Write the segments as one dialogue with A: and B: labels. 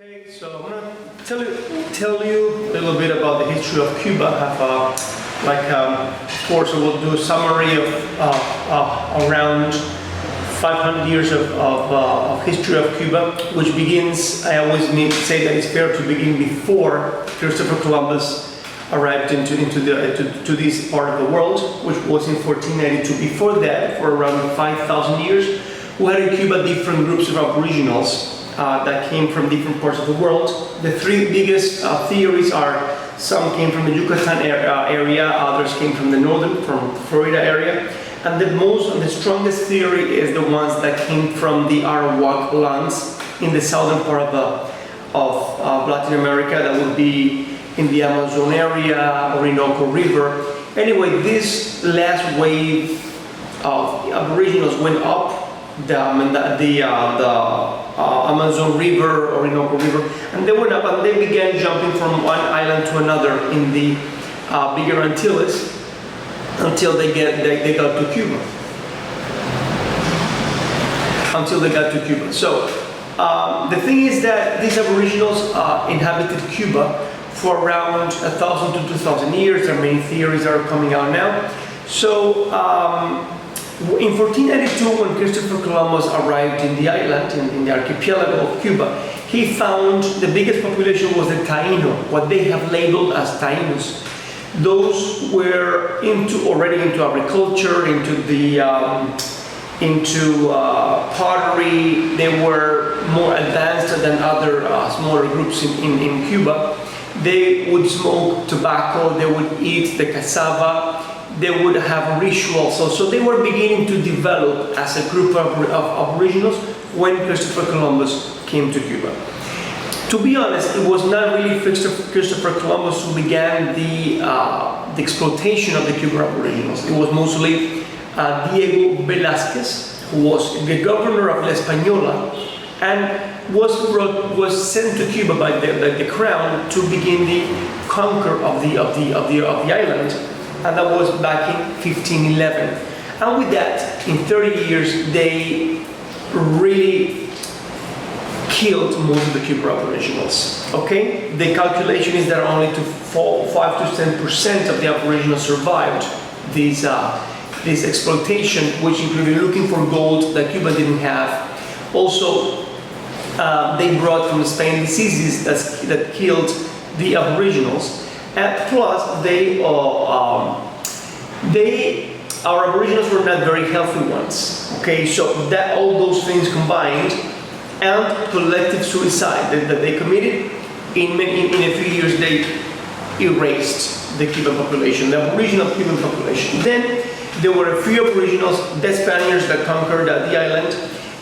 A: Okay, so I'm gonna tell you a little bit about the history of Cuba. I have of course, we'll do a summary of around 500 years of history of Cuba, which begins. I always need to say that it's fair to begin before Christopher Columbus arrived into this part of the world, which was in 1492. Before that, for around 5,000 years, we had in Cuba different groups of aboriginals that came from different parts of the world. The three biggest theories are: some came from the Yucatan area, others came from the from Florida area, and the strongest theory is the ones that came from the Arawak lands in the southern part of Latin America. That would be in the Amazon area, Orinoco River. Anyway, this last wave of aboriginals went up the Amazon River, Orinoco River, and they went up and they began jumping from one island to another in the bigger Antilles until they got to Cuba. So the thing is that these aboriginals inhabited Cuba for around 1,000 to 2,000 years. There are many theories that are coming out now. So in 1492, when Christopher Columbus arrived in the island, in the archipelago of Cuba, he found the biggest population was the Taino, what they have labeled as Tainos. Those were already into agriculture, into pottery. They were more advanced than other smaller groups in Cuba. They would smoke tobacco, they would eat the cassava, they would have rituals. So they were beginning to develop as a group of aboriginals when Christopher Columbus came to Cuba. To be honest, it was not really Christopher Columbus who began the exploitation of the Cuban aboriginals. It was mostly Diego Velázquez, who was the governor of La Española, and was sent to Cuba by the crown to begin the conquer of the island, and that was back in 1511. And with that, in 30 years, they really killed most of the Cuban aboriginals. Okay, the calculation is that only 5 to 10% of the aboriginals survived this exploitation, which included looking for gold that Cuba didn't have. Also, they brought from Spain diseases that killed the aboriginals, and plus our aboriginals were not very healthy ones. Okay, so that all those things combined, and collective suicide that they committed, in a few years they erased the Cuban population, the aboriginal Cuban population. Then there were a few aboriginals, the Spaniards that conquered the island,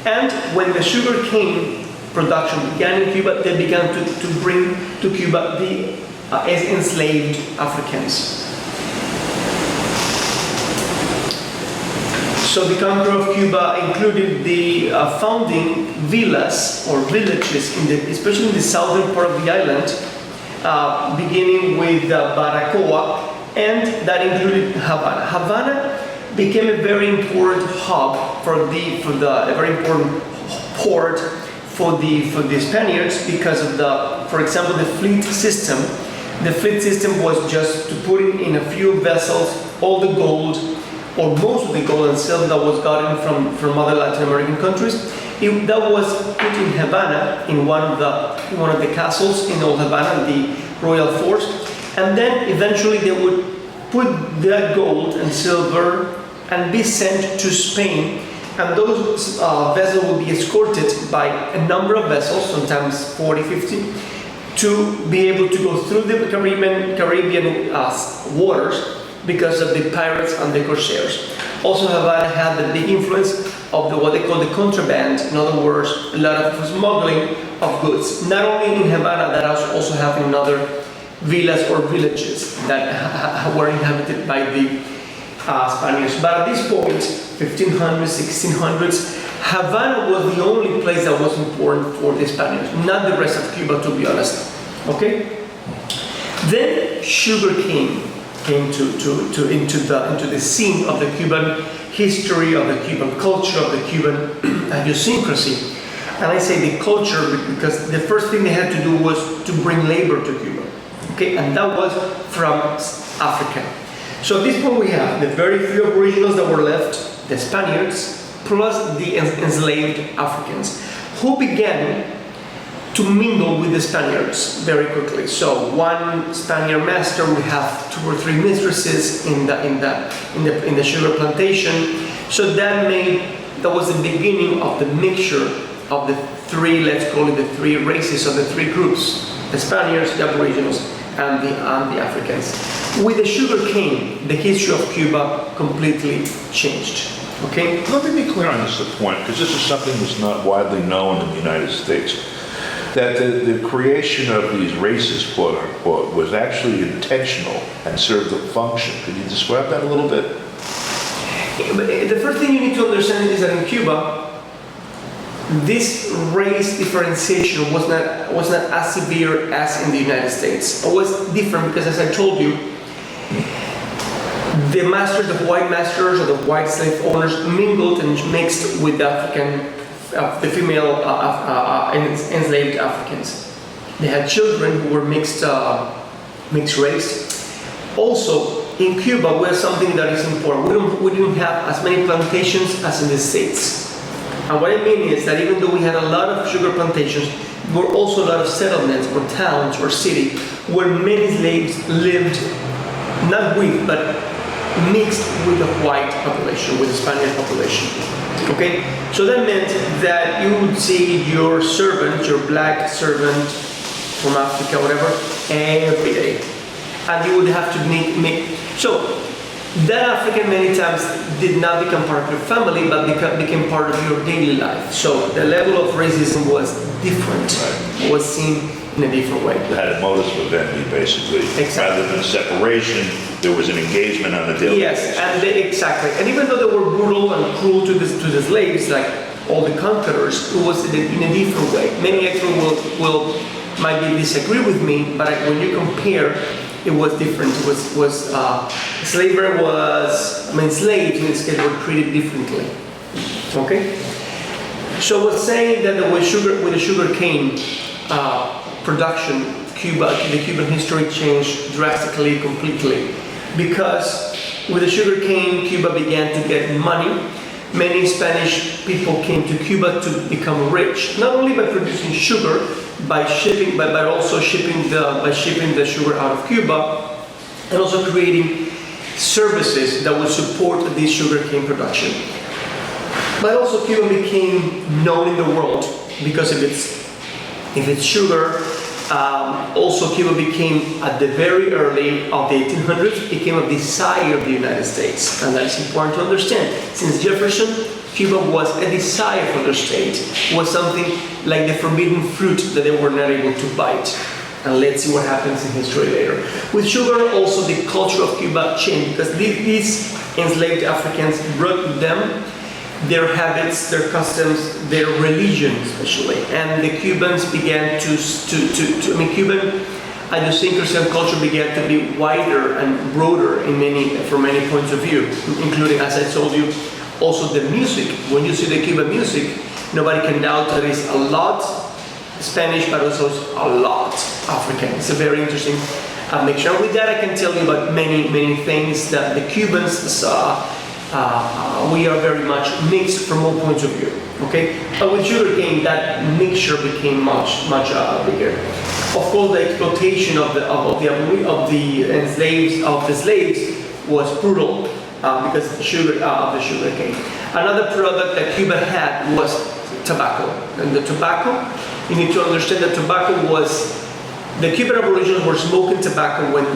A: and when the sugarcane production began in Cuba, they began to bring to Cuba the enslaved Africans. So the conquer of Cuba included the founding villas or villages, especially in the southern part of the island, beginning with Baracoa, and that included Havana. Havana became a very important hub a very important port for the Spaniards because of for example, the fleet system. The fleet system was just to put in a few vessels all the gold, or most of the gold and silver that was gotten from other Latin American countries. That was put in Havana, in one of the castles in Old Havana, the royal forts, and then eventually they would put that gold and silver and be sent to Spain. And those vessels will be escorted by a number of vessels, sometimes 40, 50, to be able to go through the Caribbean waters because of the pirates and the corsairs. Also, Havana had the big influence of what they call the contraband. In other words, a lot of smuggling of goods. Not only in Havana, that also happened in other villas or villages that were inhabited by the Spaniards. But at this point, 1500s, 1600s, Havana was the only place that was important for the Spaniards, not the rest of Cuba, to be honest. Okay? Then sugar came into the scene of the Cuban history, of the Cuban culture, of the Cuban idiosyncrasy. And I say the culture because the first thing they had to do was to bring labor to Cuba. Okay, and that was from Africa. So at this point we have the very few aboriginals that were left, the Spaniards, plus the enslaved Africans, who began to mingle with the Spaniards very quickly. So one Spaniard master would have 2 or 3 mistresses in the sugar plantation. So that was the beginning of the mixture of the 3, let's call it the 3 races of the 3 groups: the Spaniards, the Aboriginals, and the Africans. With the sugar cane, the history of Cuba completely changed. Okay.
B: Let me be clear on this point, because this is something that's not widely known in the United States. That the creation of these races, quote unquote, was actually intentional and served a function. Could you describe that a little bit?
A: The first thing you need to understand is that in Cuba, this race differentiation was not as severe as in the United States. It was different because, as I told you, the masters, the white masters or the white slave owners mingled and mixed with the African, the female enslaved Africans. They had children who were mixed race. Also, in Cuba, we have something that is important. We didn't have as many plantations as in the States. And what I mean is that even though we had a lot of sugar plantations, there were also a lot of settlements or towns or city where many slaves lived, not with, but mixed with the white population, with the Spanish population. Okay? So that meant that you would see your servant, your black servant from Africa, whatever, every day. And you would have to make. So that African many times did not become part of your family, but became part of your daily life. So the level of racism was different, right. Was seen in a different way.
B: They had a modus vivendi, basically.
A: Exactly.
B: Rather than a separation, there was an engagement on a daily basis.
A: Yes, exactly. And even though they were brutal and cruel to the slaves, like all the conquerors, it was in a different way. Many actually might disagree with me, but when you compare, it was different. Slaves in this case were treated differently. Okay? So I was saying that with the sugar cane production, the Cuban history changed drastically, completely. Because with the sugar cane, Cuba began to get money. Many Spanish people came to Cuba to become rich, not only by producing sugar, but also shipping the sugar out of Cuba, and also creating services that would support this sugar cane production. But also Cuba became known in the world because of its sugar. Also Cuba became, at the very early of the 1800s, became a desire of the United States. And that is important to understand. Since Jefferson, Cuba was a desire for their state. It was something like the forbidden fruit that they were not able to bite. And let's see what happens in history later. With sugar, also the culture of Cuba changed because these enslaved Africans brought with them their habits, their customs, their religion especially. And the Cubans began Cuban idiosyncrasy and culture began to be wider and broader from many points of view, including, as I told you, also the music. When you see the Cuban music, nobody can doubt that it's a lot Spanish, but also a lot African. It's a very interesting mixture. And with that, I can tell you about many things that the Cubans saw. We are very much mixed from all points of view. Okay, but with sugarcane, that mixture became much bigger. Of course, the exploitation of the slaves was brutal because of the sugar cane. Another product that Cuba had was tobacco, and the tobacco, you need to understand that tobacco was. The Cuban Aboriginals were smoking tobacco when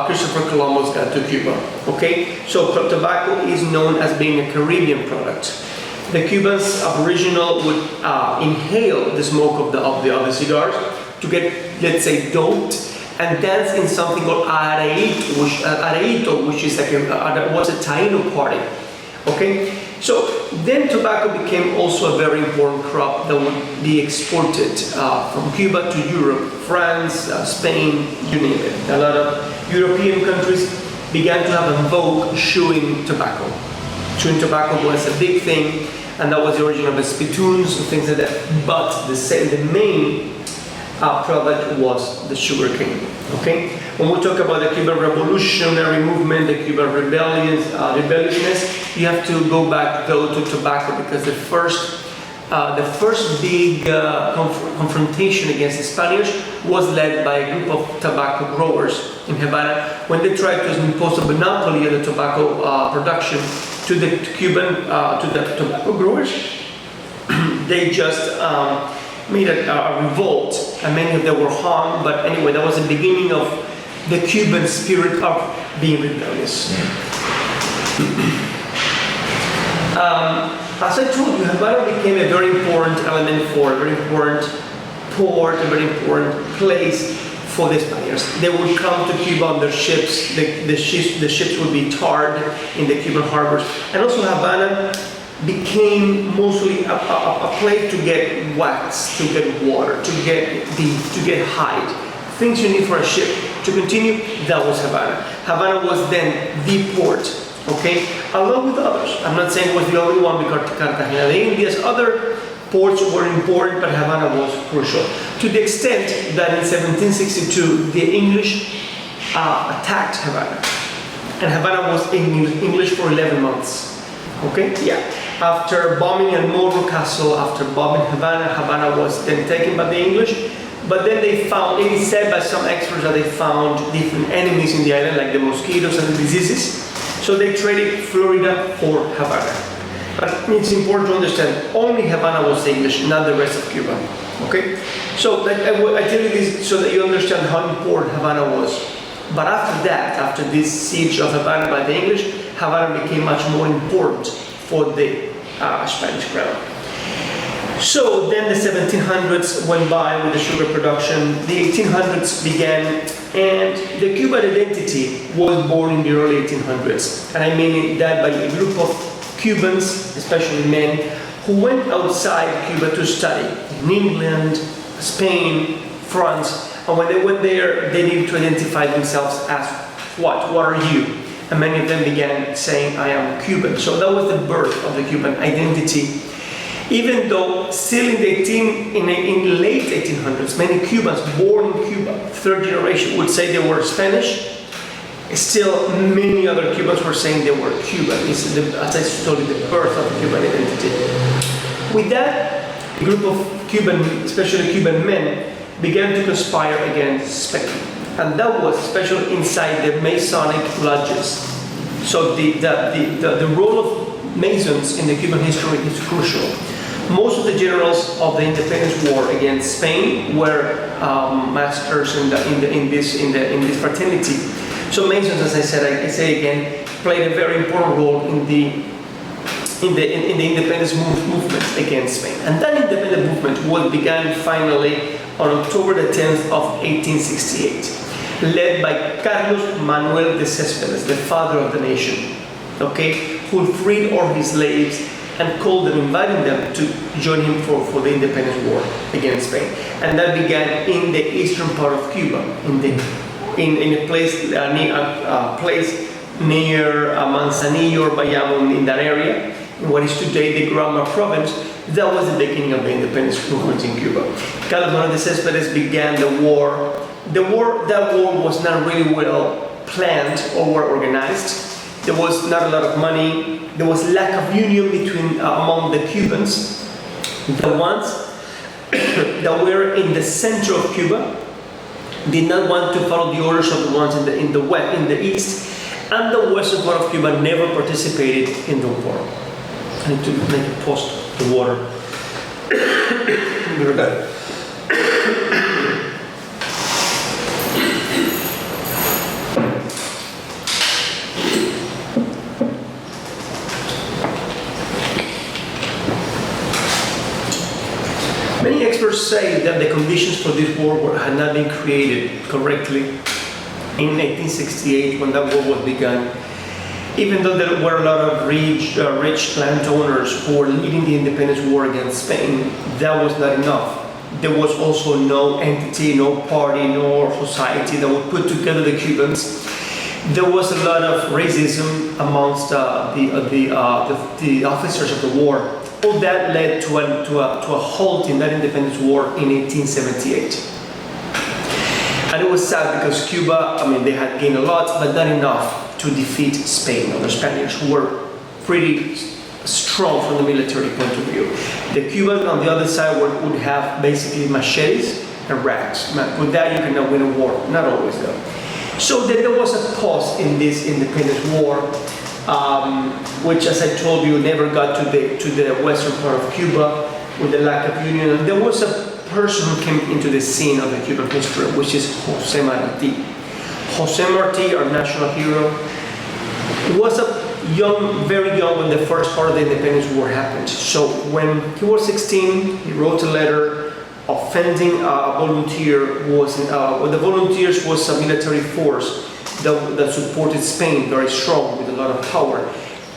A: Christopher Columbus got to Cuba. Okay, so tobacco is known as being a Caribbean product. The Cubans Aboriginal would inhale the smoke of the cigars to get, let's say, doped and dance in something called areito, which is was a Taino party. Okay, so then tobacco became also a very important crop that would be exported from Cuba to Europe, France, Spain, you name it. A lot of European countries began to have a vogue chewing tobacco. Chewing tobacco was a big thing, and that was the origin of the spittoons and things like that. But the main product was the sugarcane. Okay. When we talk about the Cuban revolutionary movement, the Cuban rebelliousness, you have to go back though to tobacco, because the first big confrontation against the Spaniards was led by a group of tobacco growers in Havana when they tried to impose a monopoly of the tobacco production to the tobacco growers. They just made a revolt, and many of them were harmed. But anyway, that was the beginning of the Cuban spirit of being rebellious. As I told you, Havana became a very important element for a very important port, a very important place for the Spaniards. They would come to Cuba on their ships. The ships would be tarred in the Cuban harbors. And also Havana became mostly a place to get wax, to get water, to get beef, to get hide. Things you need for a ship to continue, that was Havana. Havana was then the port. Okay, along with others. I'm not saying it was the only one, because Cartagena de Indias, other ports were important, but Havana was crucial. To the extent that in 1762, the English attacked Havana. And Havana was in English for 11 months. Okay, yeah. After bombing El Morro Castle, after bombing Havana, Havana was then taken by the English. But then they found, it is said by some experts that they found different enemies in the island, like the mosquitoes and the diseases. So they traded Florida for Havana. But it's important to understand, only Havana was English, not the rest of Cuba. Okay? So I tell you this so that you understand how important Havana was. But after that, after this siege of Havana by the English, Havana became much more important for the Spanish crown. So then the 1700s went by with the sugar production, the 1800s began, and the Cuban identity was born in the early 1800s. And I mean that by a group of Cubans, especially men, who went outside Cuba to study in England, Spain, France, and when they went there, they needed to identify themselves as what? What are you? And many of them began saying, I am Cuban. So that was the birth of the Cuban identity. Even though still in the late 1800s, many Cubans born in Cuba, third generation, would say they were Spanish, still many other Cubans were saying they were Cuban. It's as I told you, the birth of the Cuban identity. With that, a group of Cuban, especially Cuban men, began to conspire against Spain. And that was especially inside the Masonic lodges. So the role of Masons in the Cuban history is crucial. Most of the generals of the independence war against Spain were masters in this fraternity. So Masons, as I said, I say again, played a very important role in the independence movement against Spain. And that independence movement began finally on October the 10th of 1868, led by Carlos Manuel de Céspedes, the father of the nation, okay, who freed all his slaves and called them, inviting them to join him for the independence war against Spain. And that began in the eastern part of Cuba, in a place near Manzanillo or Bayamon, in that area, in what is today the Granma province. That was the beginning of the independence movement in Cuba. Carlos Manuel de Céspedes began the war. That war was not really well planned or well organized. There was not a lot of money. There was lack of union among the Cubans. The ones that were in the center of Cuba did not want to follow the orders of the ones in the west, in the east, and the western part of Cuba never participated in the war. I need to make a pause to the water. Many experts say that the conditions for this war had not been created correctly in 1868 when that war was begun. Even though there were a lot of rich landowners who were leading the independence war against Spain, that was not enough. There was also no entity, no party, no society that would put together the Cubans. There was a lot of racism amongst the officers of the war. All that led to a halt in that independence war in 1878. And it was sad because Cuba, I mean, they had gained a lot, but not enough to defeat Spain or the Spaniards, who were pretty strong from the military point of view. The Cubans on the other side would have basically machetes and racks. With that, you cannot win a war. Not always, though. So then there was a pause in this independence war, which, as I told you, never got to the western part of Cuba with the lack of union. And there was a person who came into the scene of the Cuban history, which is Jose Marti. Jose Marti, our national hero, was very young when the first part of the independence war happened. So when he was 16, he wrote a letter offending a volunteer. The volunteers was a military force that supported Spain, very strong, with a lot of power.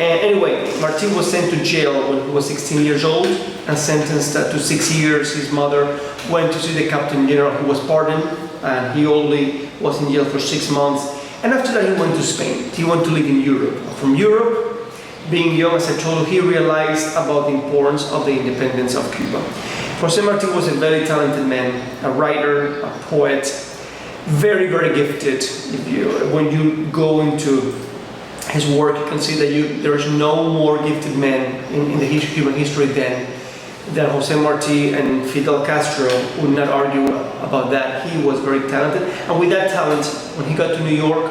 A: And anyway, Martin was sent to jail when he was 16 years old and sentenced to 6 years. His mother went to see the Captain General, who was pardoned, and he only was in jail for 6 months. And after that, he went to Spain. He went to live in Europe. From Europe, being young, as I told you, he realized about the importance of the independence of Cuba. Jose Marti was a very talented man, a writer, a poet, very, very gifted. When you go into his work, you can see that there is no more gifted man in the Cuban history than Jose Marti, and Fidel Castro would not argue about that. He was very talented, and with that talent, when he got to New York,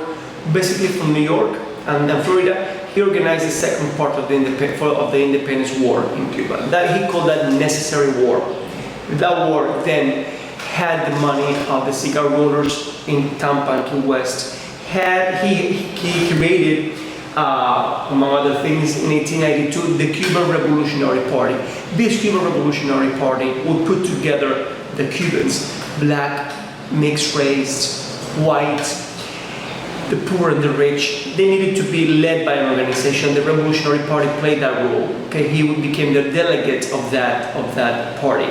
A: basically from New York and then Florida, he organized the second part of the independence war in Cuba. That he called that necessary war. That war then had the money of the cigar rollers in Tampa and Key West. He created, among other things, in 1892, the Cuban Revolutionary Party. This Cuban Revolutionary Party would put together the Cubans, black, mixed race, white, the poor and the rich. They needed to be led by an organization. The Revolutionary Party played that role. Okay, he became the delegate of that party.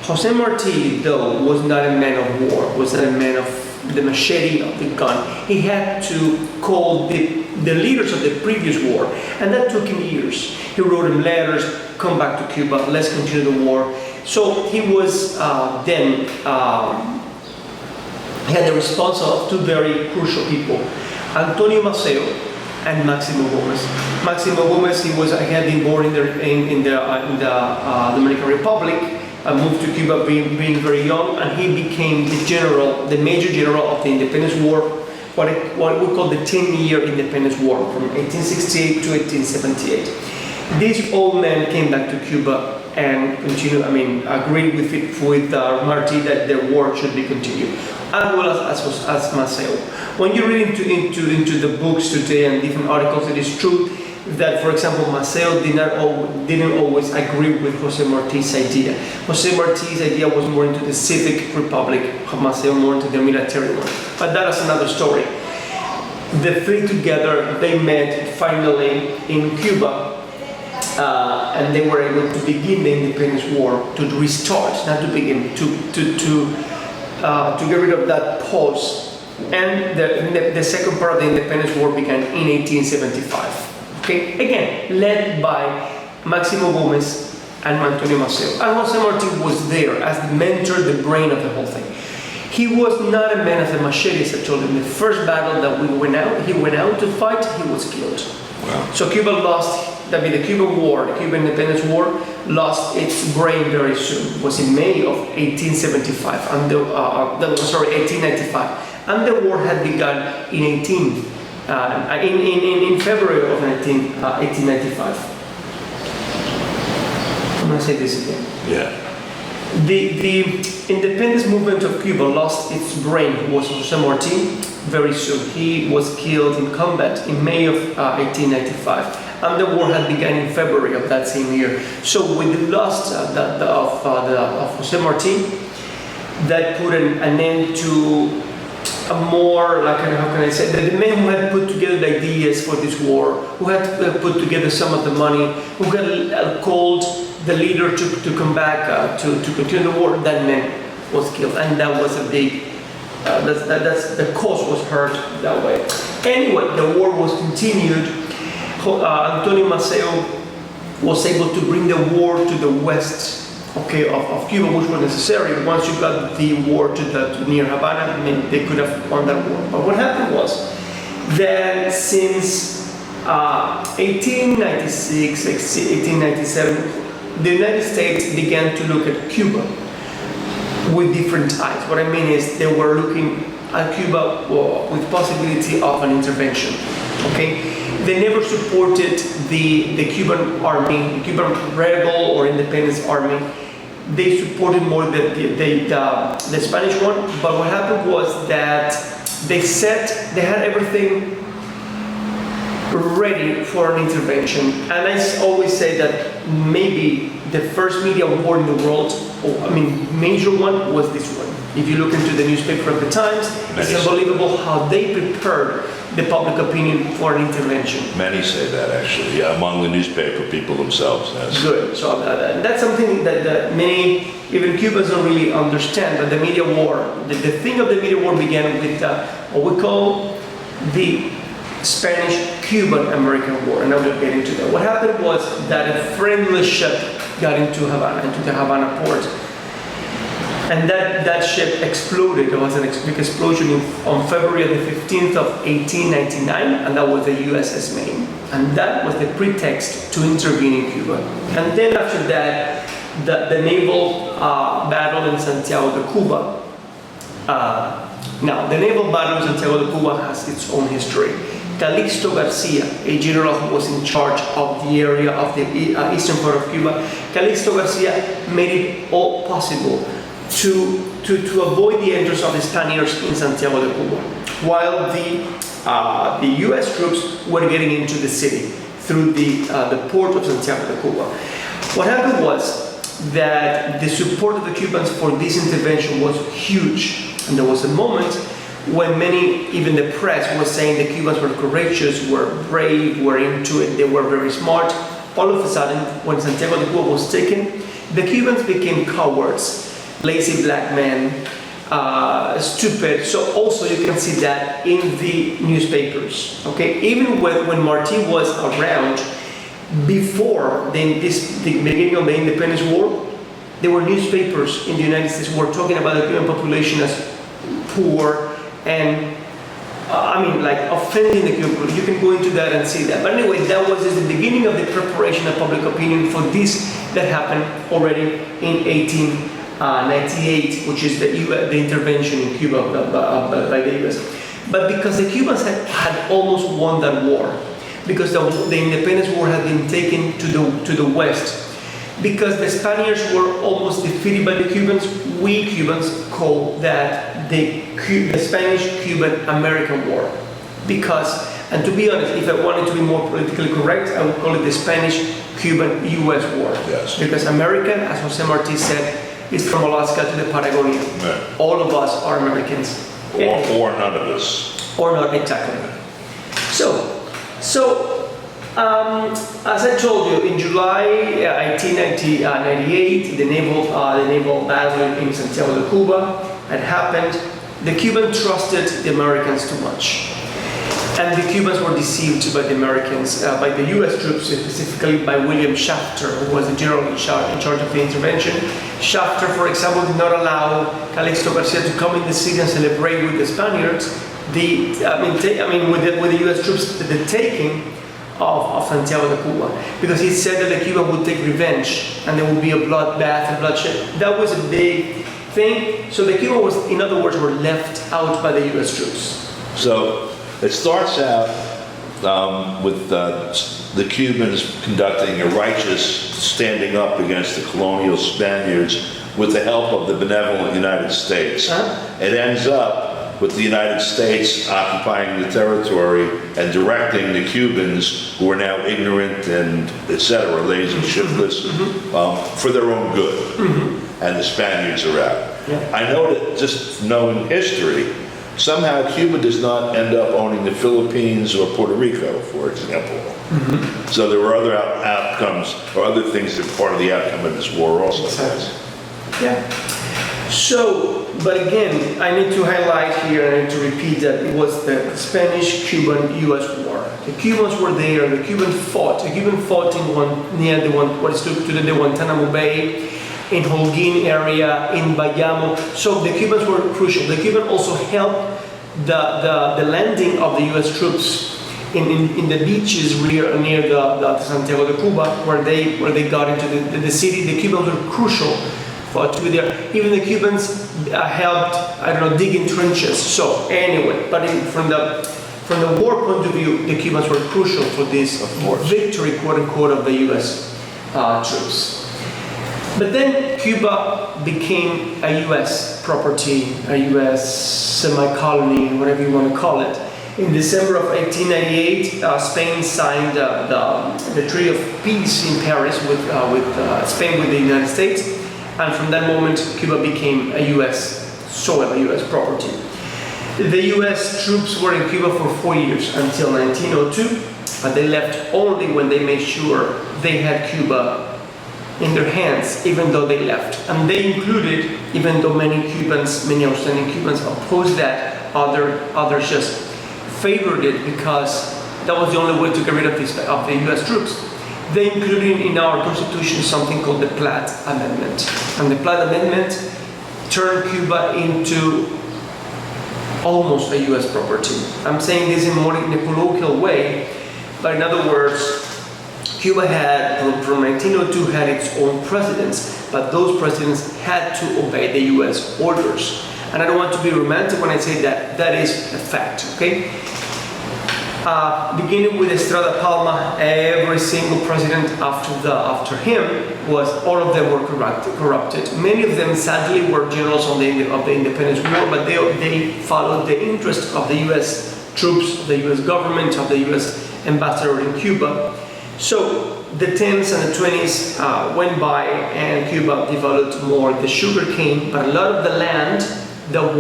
A: Jose Marti, though, was not a man of war, was not a man of the machete, of the gun. He had to call the leaders of the previous war, and that took him years. He wrote him letters, come back to Cuba, let's continue the war. So he was he had the response of two very crucial people, Antonio Maceo and Maximo Gomez. Maximo Gomez, he had been born in the Dominican Republic, moved to Cuba being very young, and he became the major general of the independence war, what we call the 10-year independence war, from 1868 to 1878. This old man came back to Cuba and agreed with Marti that the war should be continued, as well as Maceo. When you read into the books today and different articles, it is true that, for example, Maceo didn't always agree with Jose Marti's idea. Jose Marti's idea was more into the civic republic, Maceo more into the military one. But that is another story. The three together, they met finally in Cuba, and they were able to begin the independence war, to restart, not to begin, to get rid of that pause. And the second part of the independence war began in 1875. Okay, again, led by Maximo Gomez and Antonio Maceo. And Jose Marti was there as the mentor, the brain of the whole thing. He was not a man of the machete, as I told him. The first battle that he went out to fight, he was killed. Wow. So Cuba lost, the Cuban War, the Cuban Independence War, lost its brain very soon. It was in May of 1875, 1895. And the war had begun in February of 1895. I'm going to say this again.
B: Yeah.
A: The independence movement of Cuba lost its brain, who was Jose Marti, very soon. He was killed in combat in May of 1895, and the war had begun in February of that same year. So with the loss of Jose Marti, that put an end to a more, the men who had put together the ideas for this war, who had put together some of the money, who had called the leader to come back to continue the war, that man was killed. And that was a big That's the cause was hurt that way. Anyway, the war was continued. Antonio Maceo was able to bring the war to the west, okay, of Cuba, which was necessary. Once you got the war to near Havana, I mean, they could have won that war. But what happened was that since 1896, 1897, the United States began to look at Cuba with different eyes. What I mean is they were looking at Cuba with possibility of an intervention. Okay, they never supported the Cuban army, the Cuban rebel or independence army. They supported more the Spanish one. But what happened was that they had everything ready for an intervention. And I always say that maybe the first media war in the world, major one, was this one. If you look into the newspaper of the times, it's unbelievable how they prepared the public opinion for an intervention.
B: Many say that, actually, yeah, among the newspaper people themselves. Yes.
A: Good. So that's something that many, even Cubans, don't really understand. That the media war, the thing of the media war began with what we call the Spanish Cuban-American War, and I will get into that. What happened was that a friendly ship got into Havana, into the Havana port, and that ship exploded. There was a big explosion on February the 15th of 1899, and that was the USS Maine. And that was the pretext to intervene in Cuba. And then after that, the naval battle in Santiago de Cuba. Now, the naval battle in Santiago de Cuba has its own history. Calixto Garcia, a general who was in charge of the area of the eastern part of Cuba, Calixto Garcia made it all possible to avoid the entrance of the Spaniards in Santiago de Cuba, while the U.S. troops were getting into the city through the port of Santiago de Cuba. What happened was that the support of the Cubans for this intervention was huge, and there was a moment when many, even the press, was saying the Cubans were courageous, were brave, were into it, they were very smart. All of a sudden, when Santiago de Cuba was taken, the Cubans became cowards, lazy black men, stupid. So also you can see that in the newspapers. Okay, even when Martí was around, before the beginning of the Independence War, there were newspapers in the United States who were talking about the Cuban population as poor and offending the Cuban population. You can go into that and see that. But anyway, that was just the beginning of the preparation of public opinion for this that happened already in 1898, which is the intervention in Cuba by the U.S. But because the Cubans had almost won that war, because the Independence War had been taken to the west, because the Spaniards were almost defeated by the Cubans, we Cubans call that the Spanish Cuban-American War. Because, and to be honest, if I wanted to be more politically correct, I would call it the Spanish Cuban-US War.
B: Yes.
A: Because America, as Jose Martí said, is from Alaska to the Patagonia.
B: Right.
A: All of us are Americans.
B: Or none of us.
A: Or not, exactly. So as I told you, in July 1898, the naval battle in Santiago de Cuba had happened. The Cubans trusted the Americans too much. And the Cubans were deceived by the Americans, by the U.S. troops, specifically by William Shafter, who was the general in charge of the intervention. Shafter, for example, did not allow Calixto Garcia to come in the city and celebrate with the Spaniards. With the U.S. troops, the taking of Santiago de Cuba, because he said that the Cuba would take revenge and there would be a bloodbath and bloodshed. That was a big thing. So the Cuba was, in other words, were left out by the U.S. troops.
B: So it starts out with the Cubans conducting a righteous standing up against the colonial Spaniards with the help of the benevolent United States. It ends up with the United States occupying the territory and directing the Cubans, who are now ignorant and etc., lazy, shiftless, for their own good. And the Spaniards are out. Yeah. I know that, just knowing history, somehow Cuba does not end up owning the Philippines or Puerto Rico, for example. So there were other outcomes or other things that were part of the outcome of this war also.
A: Yeah. So But again, I need to highlight here and I need to repeat that it was the Spanish Cuban-US War. The Cubans were there. The Cubans fought. The Cuban fought in near what is today the Guantanamo Bay, in Holguin area, in Bayamo. So the Cubans were crucial. The Cubans also helped the landing of the U.S. troops in the beaches near the Santiago de Cuba, where they got into the city. The Cubans were crucial to be there. Even the Cubans helped, digging trenches. So anyway, but from the war point of view, the Cubans were crucial for this victory, quote unquote, of the U.S. Troops. But then Cuba became a U.S. property, a U.S. semi-colony, whatever you want to call it. In December of 1898, Spain signed the Treaty of Peace in Paris with Spain, with the United States. And from that moment, Cuba became a U.S. soil, a U.S. property. The U.S. troops were in Cuba for 4 years until 1902, but they left only when they made sure they had Cuba in their hands, even though they left. And they included, even though many outstanding Cubans opposed that, others just favored it because that was the only way to get rid of the U.S. troops. They included in our Constitution something called the Platt Amendment. And the Platt Amendment turned Cuba into almost a U.S. property. I'm saying this in a colloquial way, but in other words, Cuba had, from 1902, had its own presidents, but those presidents had to obey the U.S. orders. And I don't want to be romantic when I say that. That is a fact, okay? Beginning with Estrada Palma, every single president after him all of them were corrupted. Many of them, sadly, were generals of the Independence War, but they followed the interest of the U.S. troops, of the U.S. government, of the U.S. ambassador in Cuba. So the 10s and the 20s went by, and Cuba developed more the sugar cane, but a lot of the land that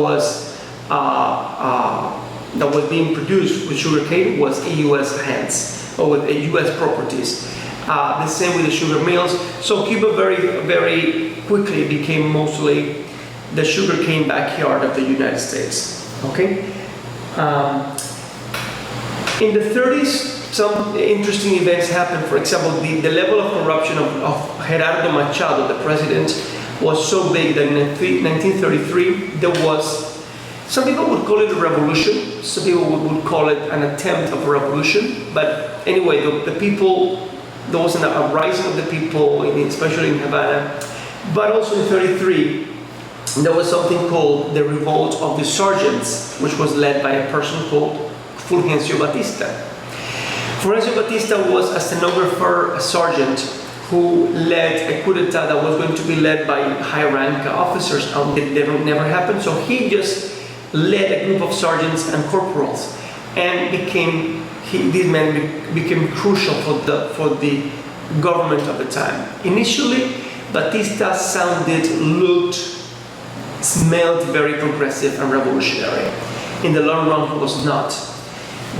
A: was being produced with sugar cane was in U.S. hands, or with U.S. properties. The same with the sugar mills. So Cuba very, very quickly became mostly the sugar cane backyard of the United States. Okay. In the 30s, some interesting events happened. For example, the level of corruption of Gerardo Machado, the president, was so big that in 1933 there was, some people would call it a revolution, some people would call it an attempt of a revolution, but anyway, the people, there was a rising of the people, especially in Havana, but also in 1933 there was something called the Revolt of the Sergeants, which was led by a person called Fulgencio Batista. Fulgencio Batista was a stenographer, a sergeant, who led a coup d'etat that was going to be led by high-rank officers. It never happened, so he just led a group of sergeants and corporals, and these men became crucial for the government of the time. Initially, Batista smelled very progressive and revolutionary. In the long run, he was not.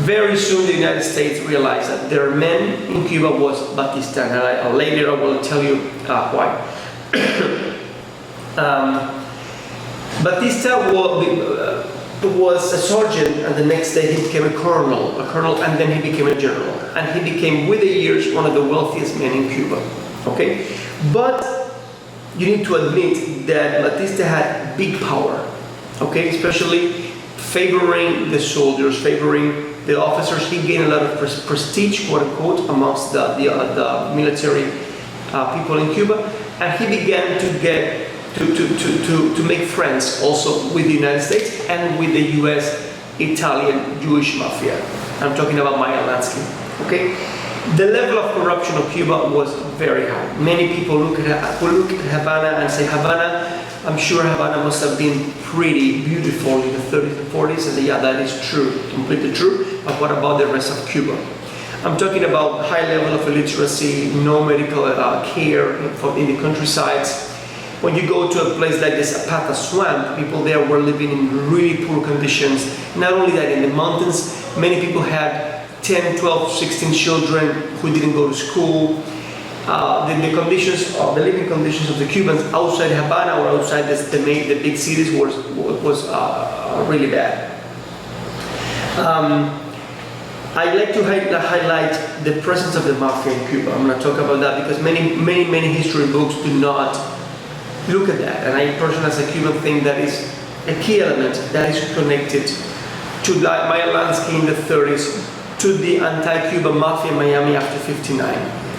A: Very soon, the United States realized that their man in Cuba was Batista, and later I will tell you why. Batista was a sergeant, and the next day he became a colonel, and then he became a general. And he became, with the years, one of the wealthiest men in Cuba. Okay? But you need to admit that Batista had big power, okay? Especially favoring the soldiers, favoring the officers. He gained a lot of prestige, quote unquote, amongst the military people in Cuba, and he began to get to make friends also with the United States and with the U.S. Italian Jewish Mafia. I'm talking about Meyer Lansky. Okay, the level of corruption of Cuba was very high. Many people look at Havana and say, Havana, I'm sure Havana must have been pretty beautiful in the 30s and 40s, and yeah, that is true, completely true. But what about the rest of Cuba? I'm talking about high level of illiteracy, no medical care in the countrysides. When you go to a place like the Zapata Swamp, people there were living in really poor conditions. Not only that, in the mountains, many people had 10, 12, 16 children who didn't go to school. the conditions of the living conditions of the Cubans outside Havana or outside the big cities was really bad. I'd like to highlight the presence of the Mafia in Cuba. I'm going to talk about that because many history books do not look at that. And I personally, as a Cuban, think that is a key element that is connected to Maya Lansky in the 30s, to the anti-Cuban Mafia in Miami after '59.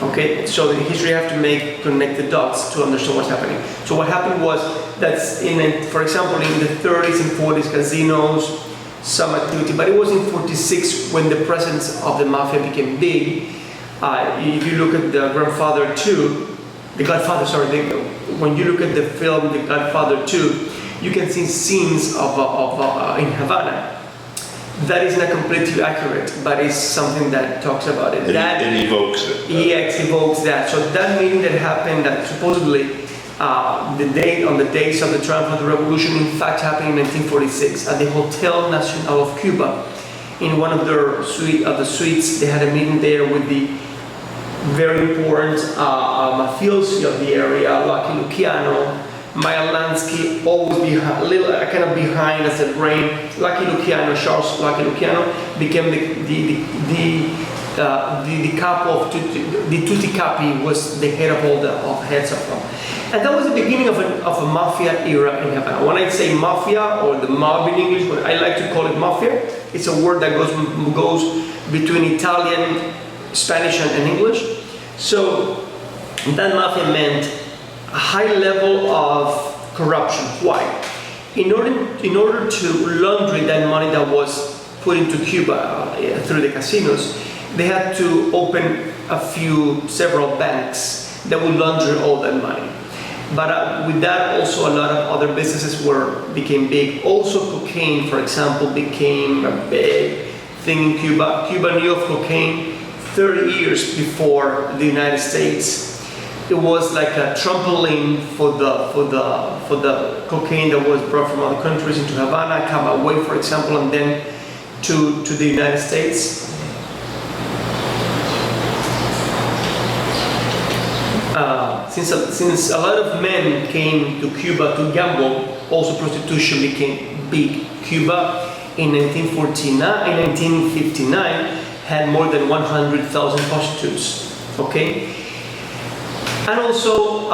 A: Okay, so in history you have to connect the dots to understand what's happening. So what happened was that, for example, in the 30s and 40s, casinos, some activity, but it was in '46 when the presence of the Mafia became big. If you look at The Godfather, when you look at the film The Godfather 2, you can see scenes in Havana. That is not completely accurate, but it's something that talks about it.
B: It evokes it.
A: Yes, evokes that. So that meeting that happened, that supposedly on the days of the triumph of the revolution, in fact happened in 1946 at the Hotel Nacional of Cuba. In one of the suites, they had a meeting there with the very important mafiosi of the area, Lucky Luciano, Maya Lansky, always kind of behind as a brain. Charles Lucky Luciano became the capo of the Tutti Capi, was the head of all the heads of them. And that was the beginning of a Mafia era in Havana. When I say Mafia, or the mob in English, I like to call it Mafia. It's a word that goes between Italian, Spanish, and English. So that Mafia meant a high level of corruption. Why? In order to launder that money that was put into Cuba through the casinos, they had to open several banks that would launder all that money. But with that, also a lot of other businesses became big. Also, cocaine, for example, became a big thing in Cuba. Cuba knew of cocaine 30 years before the United States. It was like a trampoline for the cocaine that was brought from other countries into Havana, Camagüey, for example, and then to the United States. Since a lot of men came to Cuba to gamble, also prostitution became big. Cuba in 1959 had more than 100,000 prostitutes. Okay. And also,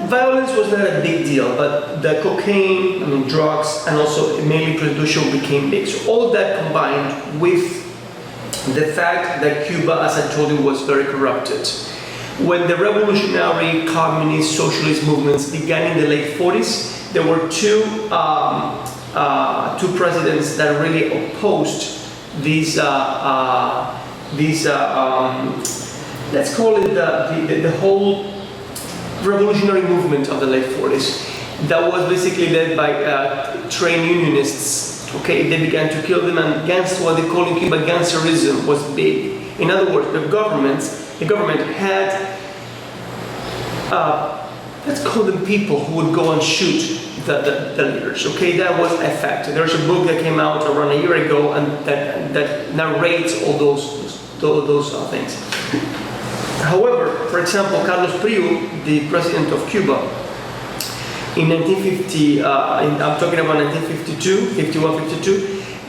A: violence was not a big deal, but the cocaine, drugs, and also mainly prostitution became big. So all of that combined with the fact that Cuba, as I told you, was very corrupted. When the revolutionary, communist, socialist movements began in the late 40s, there were two presidents that really opposed these let's call it the whole revolutionary movement of the late 40s. That was basically led by trained unionists. Okay, they began to kill them, and what they call in Cuba gangsterism was big. In other words, the government had let's call them people who would go and shoot the leaders. Okay, that was a fact. There's a book that came out around a year ago and that narrates all those things. However, for example, Carlos Priu, the president of Cuba, in 1950, I'm talking about 1952,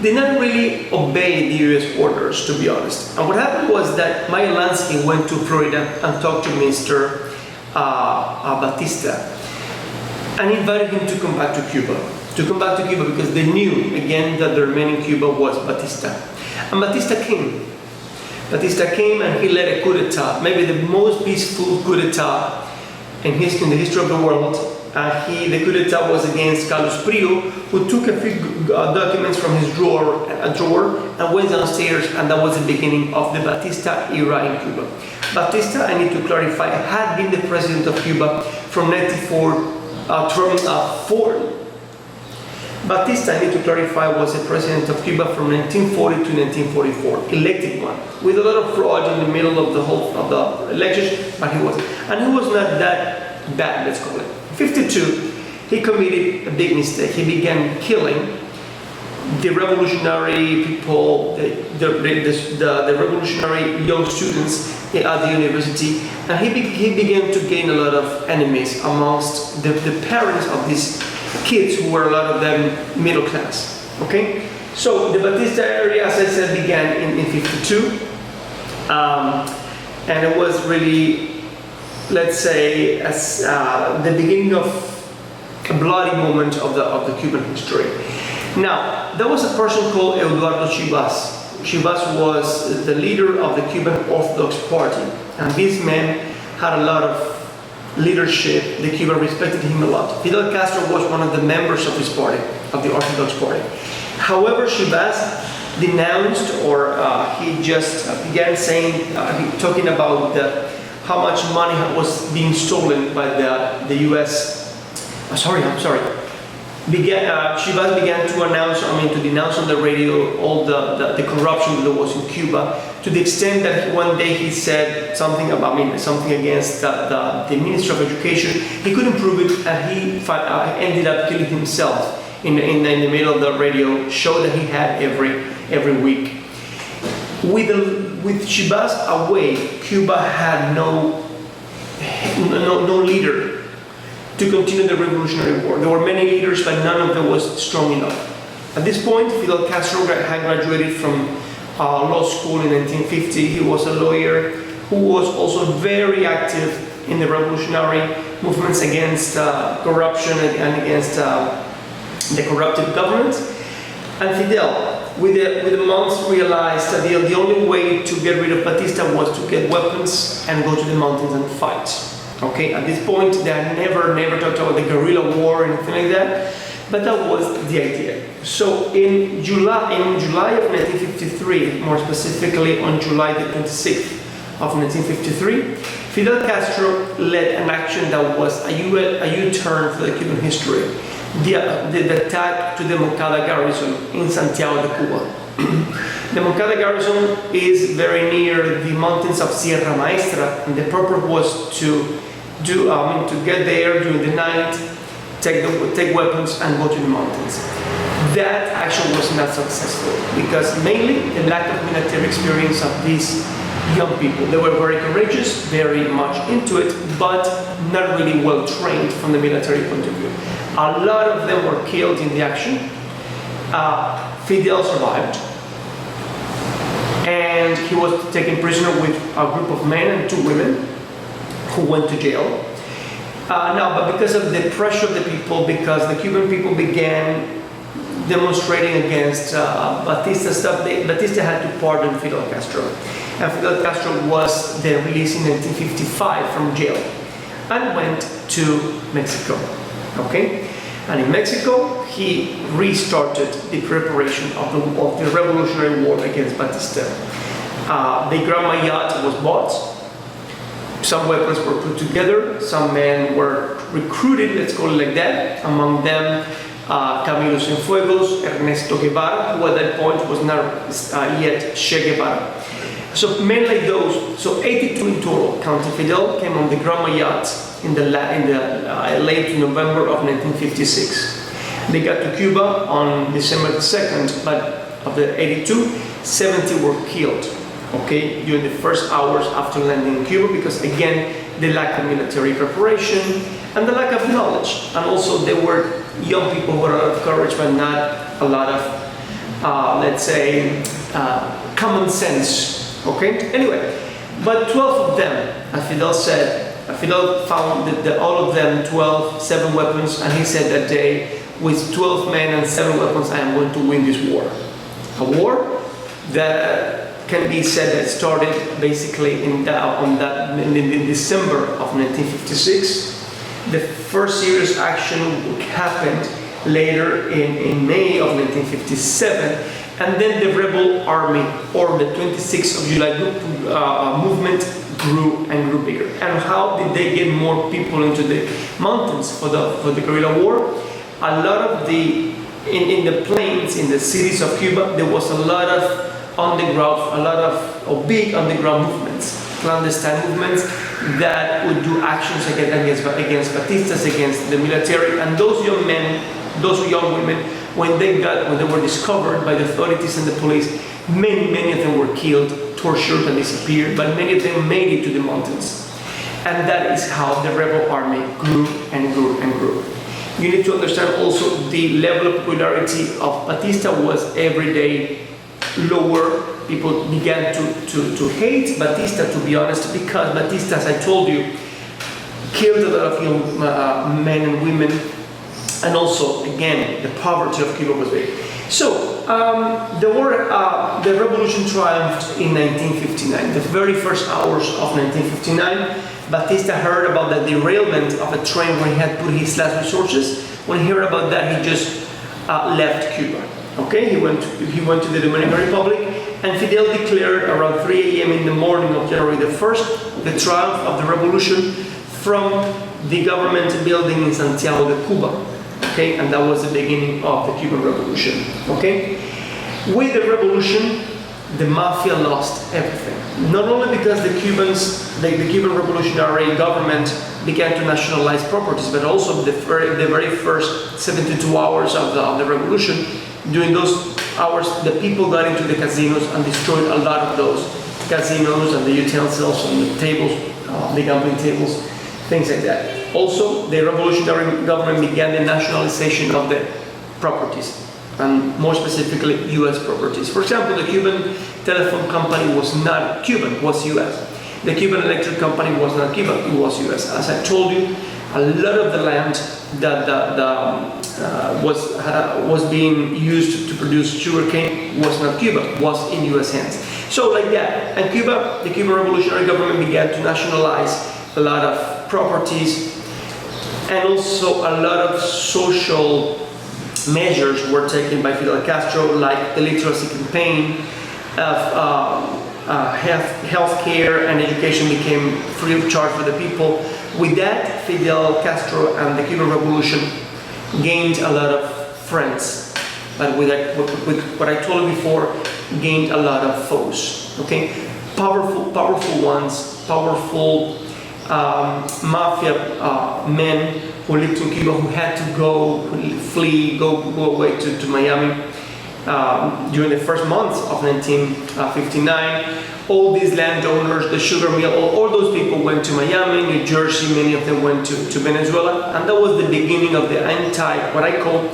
A: did not really obey the US orders, to be honest. And what happened was that Maya Lansky went to Florida and talked to Mr. Batista and invited him to come back to Cuba. Because they knew, again, that their man in Cuba was Batista. And Batista came. And he led a coup d'etat, maybe the most peaceful coup d'etat in the history of the world. The coup d'etat was against Carlos Priu, who took a few documents from his drawer and went downstairs, and that was the beginning of the Batista era in Cuba. Batista, I need to clarify, had been the president of Cuba from Batista, I need to clarify, was the president of Cuba from 1940 to 1944, elected one, with a lot of fraud in the middle of the elections, but he was not that bad, let's call it. 52, he committed a big mistake. He began killing the revolutionary people, the revolutionary young students at the university, and he began to gain a lot of enemies amongst the parents of these kids, who were a lot of them middle class. Okay, so the Batista area, as I said, began in 52, and it was really, let's say, as the beginning of a bloody moment of the Cuban history. Now, there was a person called Eduardo Chivas. Chivas was the leader of the Cuban Orthodox Party, and this man had a lot of leadership. The Cuban respected him a lot. Fidel Castro was one of the members of his party, of the Orthodox Party. However, Chivas denounced, or he just began saying, talking about how much money was being stolen by the U.S. Chivas began to to denounce on the radio all the corruption that was in Cuba, to the extent that one day he said something against the Minister of Education. He couldn't prove it, and he ended up killing himself in the middle of the radio show that he had every week. With Chivas away, Cuba had no leader to continue the Revolutionary War. There were many leaders, but none of them was strong enough. At this point, Fidel Castro had graduated from law school in 1950. He was a lawyer who was also very active in the revolutionary movements against corruption and against the corrupted government. And Fidel, with the months, realized that the only way to get rid of Batista was to get weapons and go to the mountains and fight. Okay, at this point, they had never talked about the guerrilla war or anything like that, but that was the idea. So in July of 1953, more specifically on July the 26th of 1953, Fidel Castro led an action that was a U-turn for the Cuban history. The attack to the Moncada garrison in Santiago de Cuba. The Moncada garrison is very near the mountains of Sierra Maestra, and the purpose was to get there during the night, take weapons and go to the mountains. That action was not successful because mainly the lack of military experience of these young people. They were very courageous, very much into it, but not really well trained from the military point of view. A lot of them were killed in the action. Fidel survived, and he was taken prisoner with a group of men and 2 women who went to jail. But because of the pressure of the people, because the Cuban people began demonstrating against Batista stuff, Batista had to pardon Fidel Castro. And Fidel Castro was then released in 1955 from jail and went to Mexico. Okay? And in Mexico, he restarted the preparation of the Revolutionary War against Batista. The Granma yacht was bought. Some weapons were put together. Some men were recruited, let's call it like that. Among them, Camilo Cienfuegos, Ernesto Guevara, who at that point was not yet Che Guevara. So men like those, so 82 in total, counting Fidel, came on the Granma yacht in the late November of 1956. They got to Cuba on December the 2nd, but of the 82, 70 were killed, okay, during the first hours after landing in Cuba, because again, the lack of military preparation and the lack of knowledge. And also they were young people who had a lot of courage, but not a lot of, let's say, common sense, okay? Anyway, but 12 of them, as Fidel said, Fidel found that all of them, 7 weapons, and he said that day, with 12 men and 7 weapons, I am going to win this war. A war that can be said that started basically in December of 1956. The first serious action happened later in May of 1957, and then the rebel army, or the 26th of July movement, grew and grew bigger. And how did they get more people into the mountains for the guerrilla war? A lot of in the plains, in the cities of Cuba, there was a lot of big underground movements, clandestine movements that would do actions against Batistas, against the military, and those young men, those young women when they were discovered by the authorities and the police, many of them were killed, tortured, and disappeared, but many of them made it to the mountains. And that is how the rebel army grew and grew and grew. You need to understand also the level of popularity of Batista was every day lower. People began to hate Batista, to be honest, because Batista, as I told you, killed a lot of young men and women, and also, again, the poverty of Cuba was big. So, the revolution triumphed in 1959. The very first hours of 1959, Batista heard about the derailment of a train where he had put his last resources. When he heard about that, he just left Cuba. Okay, he went to the Dominican Republic, and Fidel declared around 3 a.m. in the morning of January the 1st the triumph of the revolution from the government building in Santiago de Cuba. Okay, and that was the beginning of the Cuban Revolution. Okay, with the revolution, the Mafia lost everything. Not only because the Cuban revolutionary government began to nationalize properties, but also the very first 72 hours of the revolution. During those hours, the people got into the casinos and destroyed a lot of those casinos and the utensils and the tables, the gambling tables, things like that. Also, the revolutionary government began the nationalization of the properties, and more specifically, U.S. properties. For example, the Cuban telephone company was not Cuban, was U.S. The Cuban electric company was not Cuban, it was U.S. As I told you, a lot of the land that was being used to produce sugarcane was not Cuban, was in U.S. hands. So like that, and Cuba, the Cuban revolutionary government began to nationalize a lot of properties, and also a lot of social measures were taken by Fidel Castro, like the literacy campaign, health care and education became free of charge for the people. With that, Fidel Castro and the Cuban Revolution gained a lot of friends, but with what I told you before, gained a lot of foes. Okay, powerful ones, powerful mafia men who lived in Cuba, who had to go away to Miami during the first months of 1959. All these landowners, the sugar mill, all those people went to Miami, New Jersey, many of them went to Venezuela, and that was the beginning of the what I call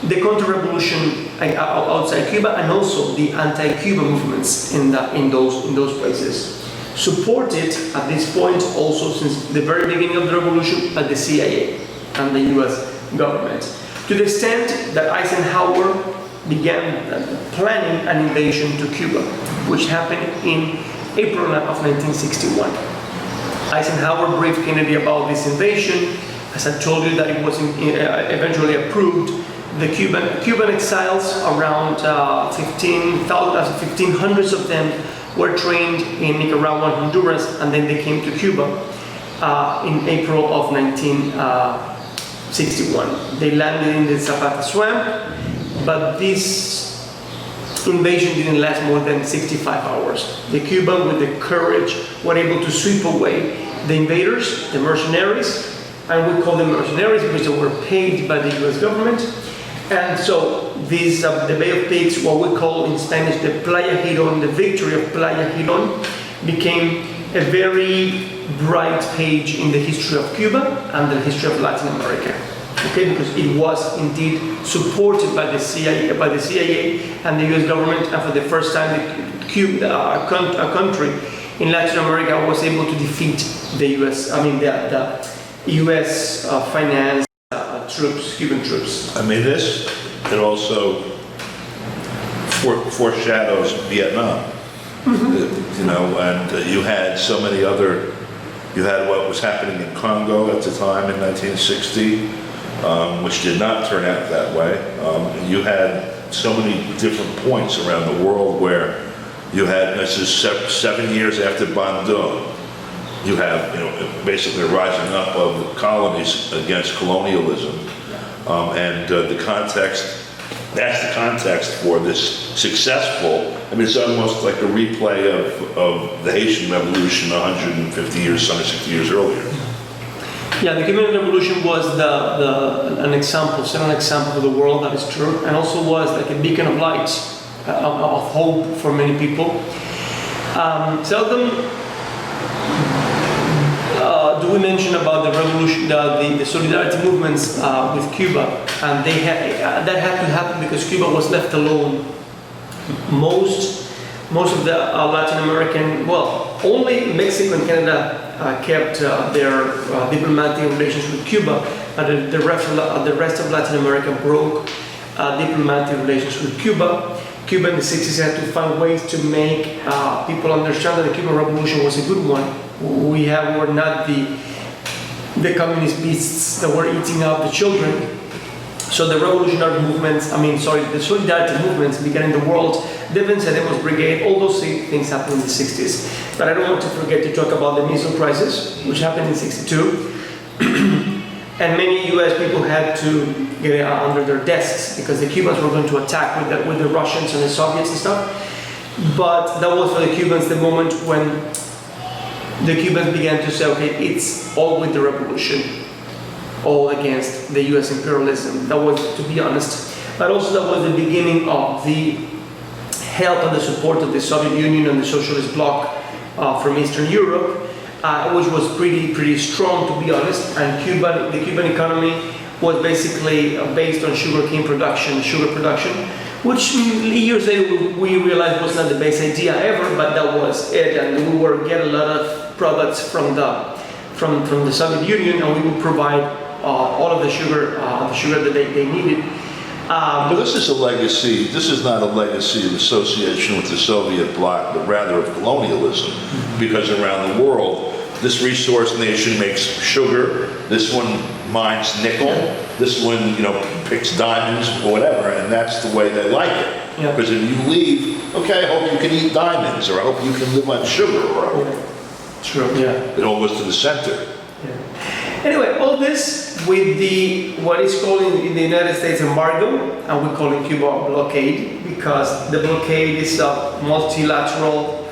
A: the counter-revolution outside Cuba, and also the anti-Cuba movements in those places. Supported at this point also since the very beginning of the revolution by the CIA and the US government, to the extent that Eisenhower began planning an invasion to Cuba, which happened in April of 1961. Eisenhower briefed Kennedy about this invasion. As I told you, that it was eventually approved. The Cuban exiles, around 1,500 of them, were trained in Nicaragua and Honduras, and then they came to Cuba in April of 1961. They landed in the Zapata swamp, but this invasion didn't last more than 65 hours. The Cubans, with the courage, were able to sweep away the invaders, the mercenaries, and we call them mercenaries because they were paid by the US government. And so this, the Bay of Pigs, what we call in Spanish the Playa Girón, the victory of Playa Girón, became a very bright page in the history of Cuba and the history of Latin America. Okay, because it was indeed supported by the CIA and the US government, and for the first time, a country in Latin America was able to defeat the US. The US finance. Troops, Cuban troops.
B: It also foreshadows Vietnam. And you had so many other, you had what was happening in Congo at the time in 1960, which did not turn out that way. You had so many different points around the world where you had, this is 7 years after Bandung, you have, basically a rising up of the colonies against colonialism, and the context. That's the context for this successful. It's almost like a replay of the Haitian Revolution 150 years, 160 years earlier.
A: Yeah, the Cuban Revolution was an example, set an example for the world, that is true, and also was like a beacon of light, of hope for many people. Seldom do we mention about the revolution, the solidarity movements with Cuba, and that had to happen because Cuba was left alone. Most of the Latin American, well, only Mexico and Canada kept their diplomatic relations with Cuba, but the rest of Latin America broke diplomatic relations with Cuba. Cuba in the 60s had to find ways to make people understand that the Cuban Revolution was a good one. We were not the communist beasts that were eating up the children. So the revolutionary movements, the solidarity movements began in the world. The Vencedemos Brigade, all those things happened in the 60s. But I don't want to forget to talk about the missile crisis, which happened in 62. And many US people had to get under their desks because the Cubans were going to attack with the Russians and the Soviets and stuff. But that was for the Cubans the moment when the Cubans began to say, okay, it's all with the revolution, all against the US imperialism. That was, to be honest, but also that was the beginning of the help and the support of the Soviet Union and the socialist bloc from Eastern Europe, which was pretty strong, to be honest. And the Cuban economy was basically based on sugar production, which years later we realized was not the best idea ever, but that was it. And we were get a lot of products from the Soviet Union, and we would provide all of the sugar that they needed.
B: But this is a legacy. This is not a legacy of association with the Soviet bloc, but rather of colonialism, because around the world, this resource nation makes sugar. This one mines nickel. This one, picks diamonds or whatever, and that's the way they like it.
A: Yeah.
B: Because if you leave, okay, I hope you can eat diamonds, or I hope you can live on sugar, or
A: True. Yeah.
B: it all goes to the center.
A: Yeah. Anyway, all this with what is called in the United States embargo, and we call it Cuba Blockade, because the blockade is a multilateral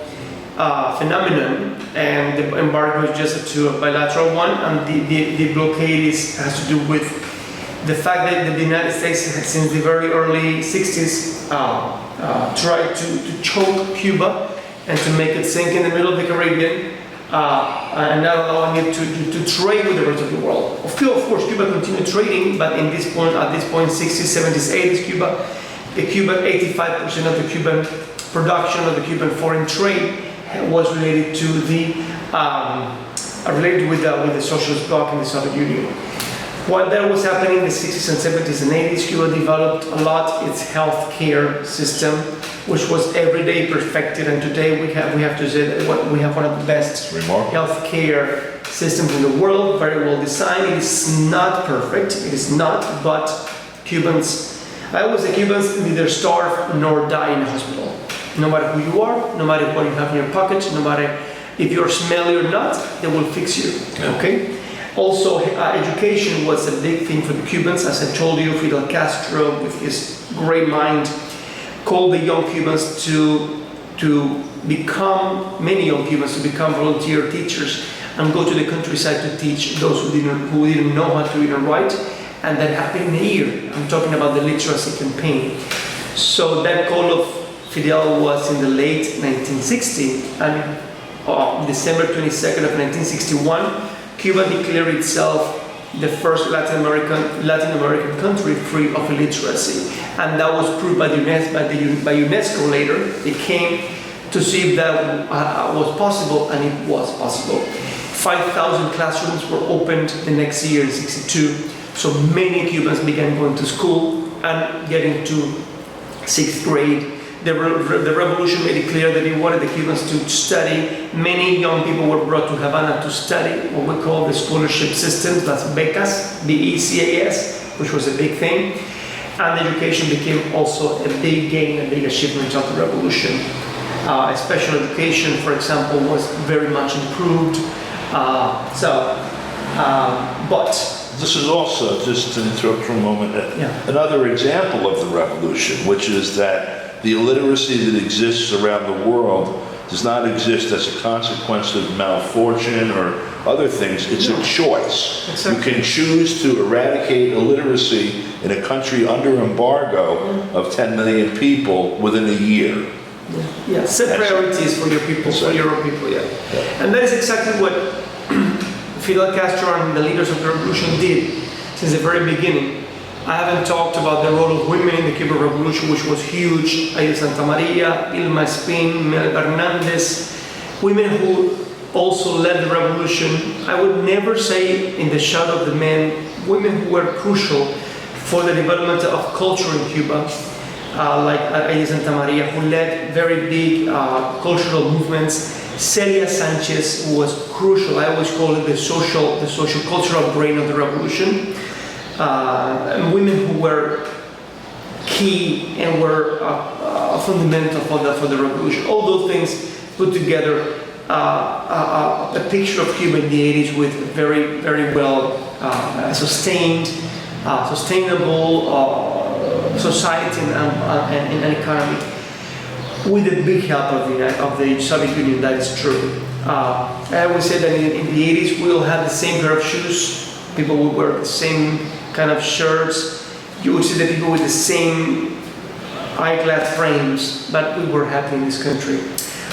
A: phenomenon, and the embargo is just a bilateral one, and the blockade has to do with the fact that the United States, since the very early 60s, tried to choke Cuba and to make it sink in the middle of the Caribbean, and not allowing it to trade with the rest of the world. Of course, Cuba continued trading, but at this point, 60s, 70s, 80s, the Cuban 85% of the Cuban production of the Cuban foreign trade was related to related with the socialist bloc in the Soviet Union. While that was happening in the 60s and 70s and 80s, Cuba developed a lot its healthcare system, which was every day perfected. And today we have to say that we have one of the best healthcare systems in the world, very well designed. It is not perfect, it is not, but I always say Cubans neither starve nor die in a hospital. No matter who you are, no matter what you have in your pocket, no matter if you're smelly or not, they will fix you.
B: Yeah.
A: Okay. Also, education was a big thing for the Cubans. As I told you, Fidel Castro, with his great mind, called the young Cubans many young Cubans to become volunteer teachers and go to the countryside to teach those who didn't know how to read and write. And that happened in a year. I'm talking about the literacy campaign. So that call of Fidel was in the late 1960s, and on December 22nd of 1961, Cuba declared itself the first Latin American country free of illiteracy, and that was proved by UNESCO later. They came to see if that was possible, and it was possible. 5,000 classrooms were opened the next year in '62, so many Cubans began going to school and getting to 6th grade. The revolution made it clear that it wanted the Cubans to study. Many young people were brought to Havana to study what we call the scholarship systems, that's becas, BECAS, which was a big thing. And education became also a big gain, a big achievement of the revolution. Special education, for example, was very much improved. But
B: this is also, just to interrupt for a moment, another example of the revolution, which is that the illiteracy that exists around the world does not exist as a consequence of malfortune or other things. It's a choice.
A: Exactly.
B: You can choose to eradicate illiteracy in a country under embargo of 10 million people within a year.
A: Yeah, set priorities for your people, for your own people, yeah. And that is exactly what Fidel Castro and the leaders of the revolution did since the very beginning. I haven't talked about the role of women in the Cuban Revolution, which was huge. Aida Santa Maria, Ilma Espín, Mel Hernandez, women who also led the revolution. I would never say in the shadow of the men, women who were crucial for the development of culture in Cuba, like Aida Santa Maria, who led very big cultural movements. Celia Sanchez, who was crucial. I always call it the social cultural brain of the revolution. And women who were key and were fundamental for the revolution. All those things put together a picture of Cuba in the 80s with very, very well sustainable society and economy, with the big help of the Soviet Union. That is true. I always say that in the 80s we all had the same pair of shoes. People would wear the same kind of shirts. You would see the people with the same eyeglass frames, but we were happy in this country.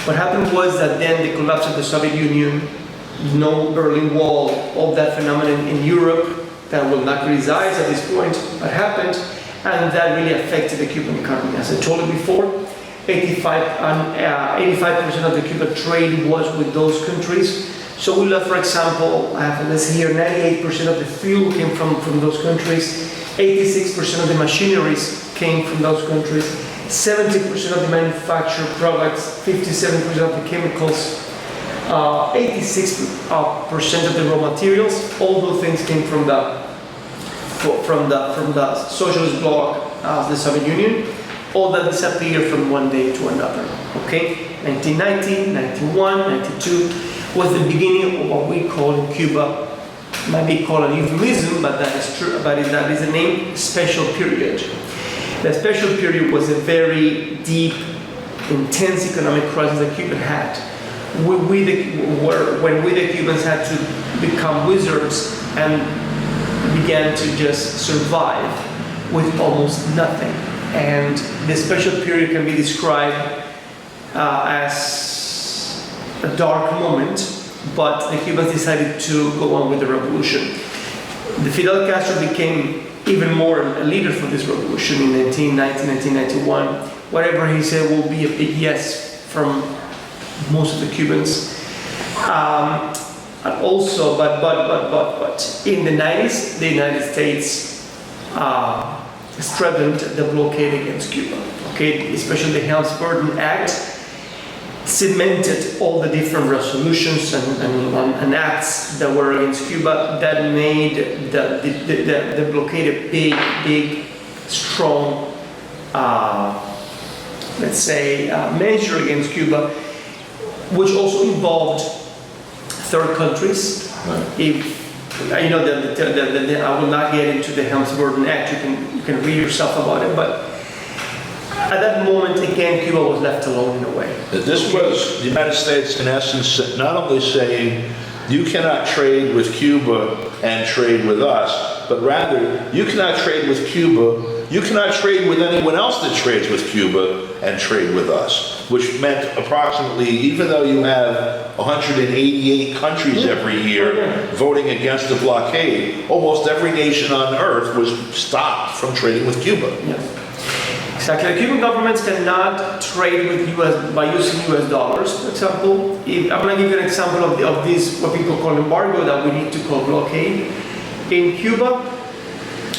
A: What happened was that then the collapse of the Soviet Union, no Berlin Wall, all that phenomenon in Europe that I will not criticize at this point, but happened, and that really affected the Cuban economy. As I told you before, 85% of the Cuban trade was with those countries. So we lost, for example, I have a list here, 98% of the fuel came from those countries, 86% of the machineries came from those countries, 70% of the manufactured products, 57% of the chemicals, 86% of the raw materials. All those things came from the socialist bloc of the Soviet Union. All that disappeared from one day to another. Okay, 1990, 91, 92 was the beginning of what we call in Cuba, might be called a euphemism, but that is true. But that is the name, special period. The special period was a very deep, intense economic crisis that Cuba had. When we the Cubans had to become wizards and began to just survive with almost nothing. And the special period can be described as a dark moment, but the Cubans decided to go on with the revolution. The Fidel Castro became even more a leader for this revolution in 1990, 1991. Whatever he said will be a big yes from most of the Cubans. And also, but in the 90s, the United States strengthened the blockade against Cuba. Okay, especially the Helms-Burton Act cemented all the different resolutions and acts that were against Cuba that made the blockade a big, strong, let's say, measure against Cuba, which also involved third countries.
B: Right.
A: If I know that I will not get into the Helms-Burton Act. You can read yourself about it, but at that moment, again, Cuba was left alone in a way.
B: This was the United States, in essence, not only saying you cannot trade with Cuba and trade with us, but rather you cannot trade with Cuba, you cannot trade with anyone else that trades with Cuba and trade with us, which meant approximately, even though you have 188 countries every year voting against the blockade, almost every nation on earth was stopped from trading with Cuba.
A: Yeah. Exactly. The Cuban governments cannot trade with US by using US dollars, for example. I'm going to give you an example of this, what people call embargo, that we need to call blockade. In Cuba,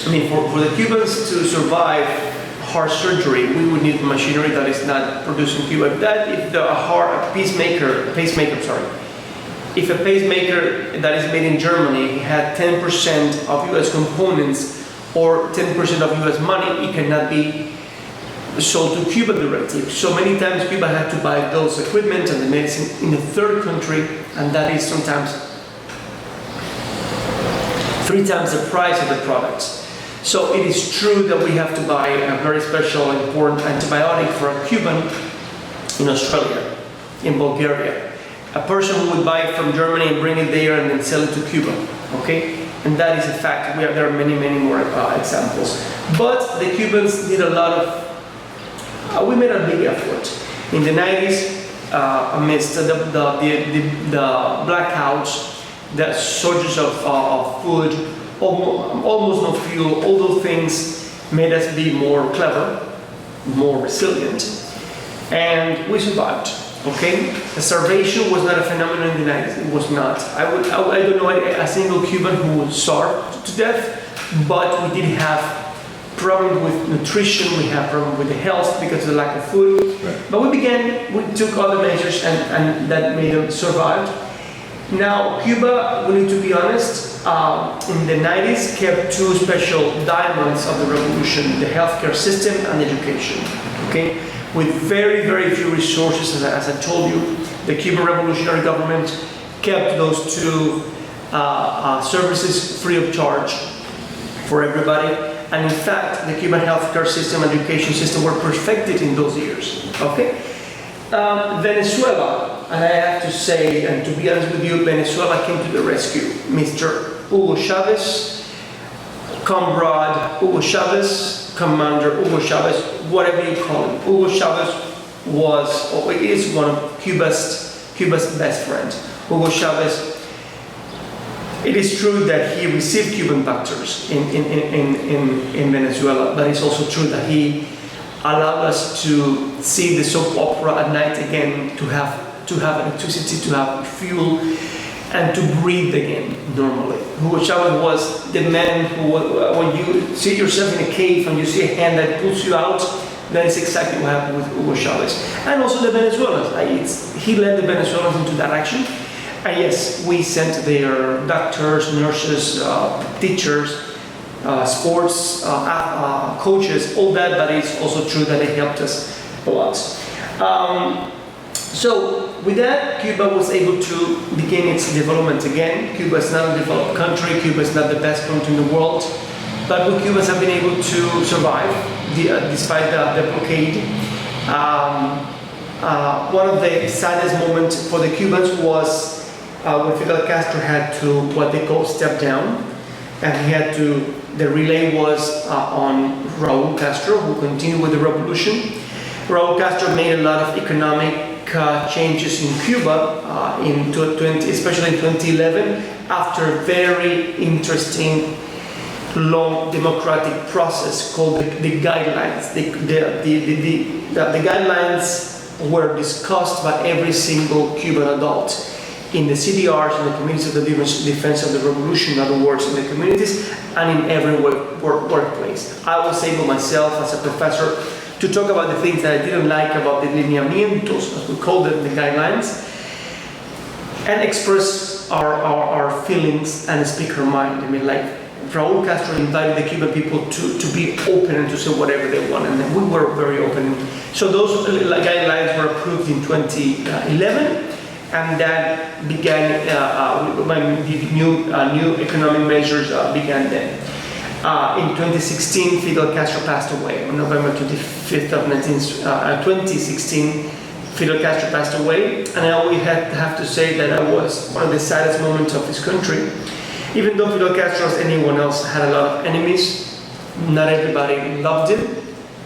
A: I mean, for the Cubans to survive heart surgery, we would need machinery that is not produced in Cuba. If a pacemaker, if a pacemaker that is made in Germany had 10% of US components or 10% of US money, it cannot be sold to Cuba directly. So many times Cuba had to buy those equipment and the medicine in a third country, and that is sometimes 3 times the price of the products. So it is true that we have to buy a very special, important antibiotic for a Cuban in Australia. in Bulgaria. A person who would buy it from Germany and bring it there and then sell it to Cuba, okay? And that is a fact. There are many, many more examples. But the Cubans did a lot of, we made a big effort. In the 90s, amidst the blackouts, the shortage of food, almost no fuel, all those things made us be more clever, more resilient, and we survived. Okay, the starvation was not a phenomenon in the 90s. It was not. I don't know a single Cuban who would starve to death, but we did have problem with nutrition. We have problem with the health because of the lack of food.
B: Right.
A: But we took all the measures, and that made them survive. Now, Cuba, we need to be honest, in the 90s kept two special diamonds of the revolution: the healthcare system and education. Okay. With very, very few resources, as I told you, the Cuban revolutionary government kept those two services free of charge for everybody. And in fact, the Cuban healthcare system and education system were perfected in those years. Okay? Venezuela, and I have to say, and to be honest with you, Venezuela came to the rescue. Mr. Hugo Chavez, comrade Hugo Chavez, Commander Hugo Chavez, whatever you call him. Hugo Chavez was, or is one of Cuba's best friend. Hugo Chavez, it is true that he received Cuban factors in Venezuela, but it's also true that he allowed us to see the soap opera at night again, to have electricity, to have fuel, and to breathe again normally. Hugo Chavez was the man who, when you see yourself in a cave and you see a hand that pulls you out, that is exactly what happened with Hugo Chavez. And also the Venezuelans. He led the Venezuelans into that action. And yes, we sent their doctors, nurses, teachers, sports coaches, all that, but it's also true that they helped us a lot. So with that, Cuba was able to begin its development again. Cuba is not a developed country. Cuba is not the best country in the world, but Cubans have been able to survive despite the blockade. One of the saddest moments for the Cubans was when Fidel Castro had to what they call step down, and he had to. The relay was on Raúl Castro, who continued with the revolution. Raúl Castro made a lot of economic changes in Cuba, especially in 2011, after a very interesting, long democratic process called the guidelines. The guidelines were discussed by every single Cuban adult in the CDRs, in the communities of the defense of the revolution, in other words, in the communities and in every workplace. I was able myself as a professor to talk about the things that I didn't like about the lineamientos, as we call them, the guidelines, and express our feelings and speak our mind. I mean, like Raúl Castro invited the Cuban people to be open and to say whatever they want, and then we were very open. So those guidelines were approved in 2011. And that began, new economic measures began then. In 2016, Fidel Castro passed away. On November 25th of 2016, Fidel Castro passed away. And I always have to say that that was one of the saddest moments of this country. Even though Fidel Castro, as anyone else, had a lot of enemies, not everybody loved him.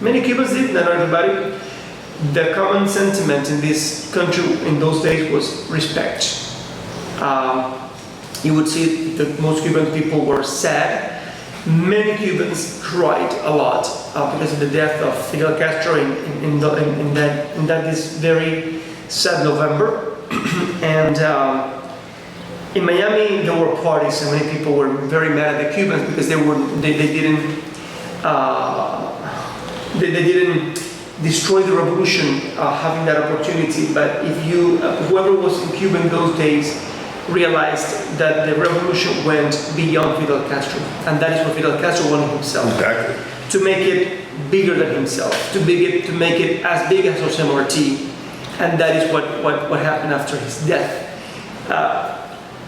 A: Many Cubans did, not everybody. The common sentiment in this country in those days was respect. You would see that most Cuban people were sad. Many Cubans cried a lot because of the death of Fidel Castro in this very sad November. And in Miami, there were parties, and many people were very mad at the Cubans because they didn't destroy the revolution, having that opportunity. But if whoever was in Cuba in those days realized that the revolution went beyond Fidel Castro, and that is what Fidel Castro wanted himself.
B: Exactly.
A: To make it bigger than himself, to make it as big as Jose Marti, and that is what happened after his death.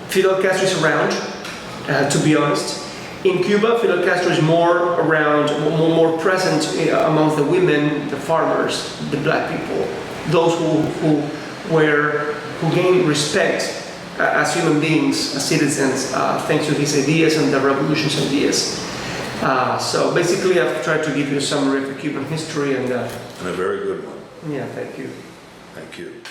A: Fidel Castro is around, to be honest. In Cuba, Fidel Castro is more around, more present amongst the women, the farmers, the black people, those who who gained respect as human beings, as citizens, thanks to his ideas and the revolution's ideas. So basically, I've tried to give you a summary of the Cuban history, and
B: And a very good one.
A: yeah, thank you.
B: Thank you.